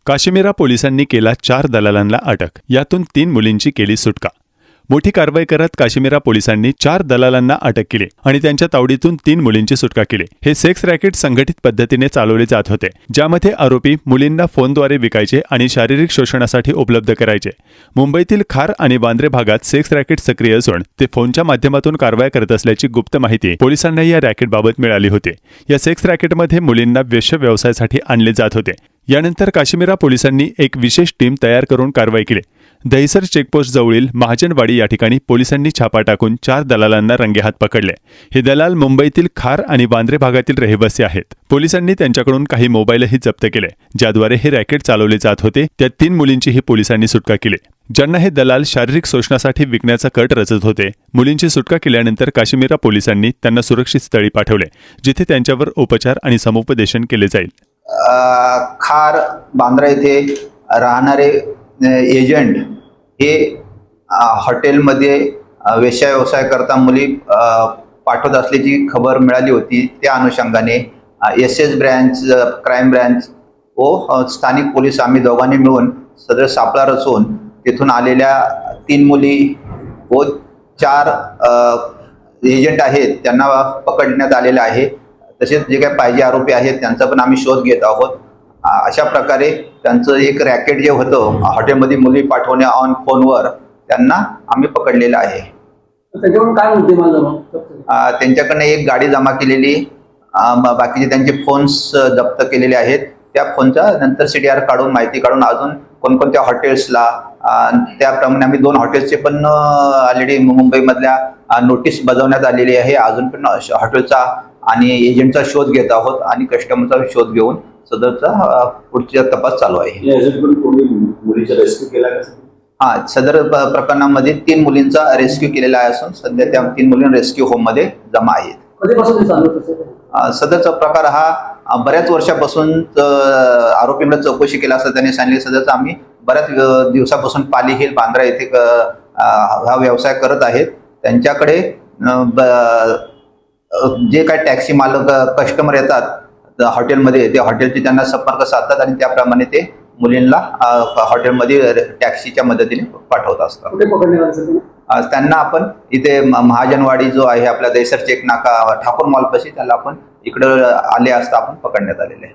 काश्मीरा पोलिसांनी केला 4 दलालांना अटक, यातून 3 मुलींची केली सुटका। मोठी कारवाई करत काश्मीरा पोलिसांनी 4 दलालांना अटक केली आणि त्यांच्या तावडीतून 3 मुलींची सुटका केली। हे सेक्स रॅकेट संघटित पद्धतीने चालवले जात होते, ज्यामध्ये आरोपी मुलींना फोनद्वारे विकायचे आणि शारीरिक शोषणासाठी उपलब्ध करायचे। मुंबईतील खार आणि वांद्रे भागात सेक्स रॅकेट सक्रिय असून ते फोनच्या माध्यमातून कारवाई करत असल्याची गुप्त माहिती पोलिसांना या रॅकेटबाबत मिळाली होती। या सेक्स रॅकेटमध्ये मुलींना वेश्या व्यवसायासाठी आणले जात होते। यानंतर काश्मीरा पोलिसांनी एक विशेष टीम तयार करून कारवाई केली। दहिसर चेकपोस्ट जवळील महाजनवाडी या ठिकाणी पोलिसांनी छापा टाकून 4 दलालांना रंगेहात पकडले। हे दलाल मुंबईतील खार आणि वांद्रे भागातील रहिवासी आहेत। पोलिसांनी त्यांच्याकडून काही मोबाईलही जप्त केले, ज्याद्वारे हे रॅकेट चालवले जात होते। त्या 3 मुलींचीही पोलिसांनी सुटका केली, ज्यांना हे दलाल शारीरिक शोषणासाठी विकण्याचा कट रचत होते। मुलींची सुटका केल्यानंतर काश्मीरा पोलिसांनी त्यांना सुरक्षित स्थळी पाठवले, जिथे त्यांच्यावर उपचार आणि समुपदेशन केले जाईल। खार बांद्रा येथे राहणारे एजंट हे हॉटेलमध्ये वेश्या व्यवसाय करता मुली पाठवत असल्याची खबर मिळाली होती। त्या अनुषंगाने SS ब्रँच, क्राईम ब्रँच व स्थानिक पोलीस आम्ही दोघांनी मिळून सदर सापळा रचून तिथून आलेल्या 3 मुली व 4 एजंट आहेत त्यांना पकडण्यात आलेले आहे। तसेच जे काही पाहिजे आरोपी आहेत त्यांचा पण आम्ही शोध घेत आहोत। अशा प्रकारे त्यांचं एक रॅकेट जे होतं हॉटेलमध्ये मुली पाठवणे ऑन फोनवर, त्यांना आम्ही पकडलेलं आहे। त्याच्याकडून काय होते मला त्यांच्याकडनं एक गाडी जमा केलेली, बाकीचे त्यांचे फोन्स जप्त केलेले आहेत। त्या फोनचा नंतर CDR काढून माहिती काढून अजून कोणकोणत्या हॉटेल्सला, त्याप्रमाणे आम्ही 2 हॉटेल्सचे पण ऑलरेडी मुंबईमधल्या नोटीस बजावण्यात आलेली आहे। अजून पण हॉटेलचा आणि एजंटचा शोध घेत आहोत आणि कस्टमरचा शोध घेऊन सदरचा पुढचा तपास चालू आहे। सदर प्रकरणामध्ये 3 मुलींचा रेस्क्यू केलेला आहे असून सध्या त्या 3 मुली रेस्क्यू होम मध्ये जमा आहेत। सदरचा प्रकार हा बऱ्याच वर्षापासून आरोपींना चौकशी केला असं त्यांनी सांगितले। सदरचा आम्ही बऱ्याच दिवसापासून पाली हिल बांद्रा येथे हा व्यवसाय करत आहेत। त्यांच्याकडे जे काही टॅक्सी मालक कस्टमर येतात हॉटेलमध्ये, ते हॉटेलचे त्यांना संपर्क साधतात आणि त्याप्रमाणे ते मुलींना हॉटेलमध्ये टॅक्सीच्या मदतीने पाठवत असतात। त्यांना आपण इथे महाजनवाडी जो आहे आपला दहिसर चेक नाका ठाकूर मॉलपाशी, त्याला आपण इकडे आले असता आपण पकडण्यात आलेले आहे।